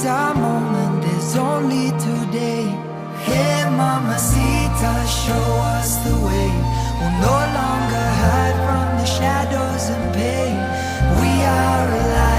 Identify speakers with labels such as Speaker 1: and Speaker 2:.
Speaker 1: our moment is only today. Hey mamacita, show us the way. We'll no longer hide from the shadows and pain. We are alive.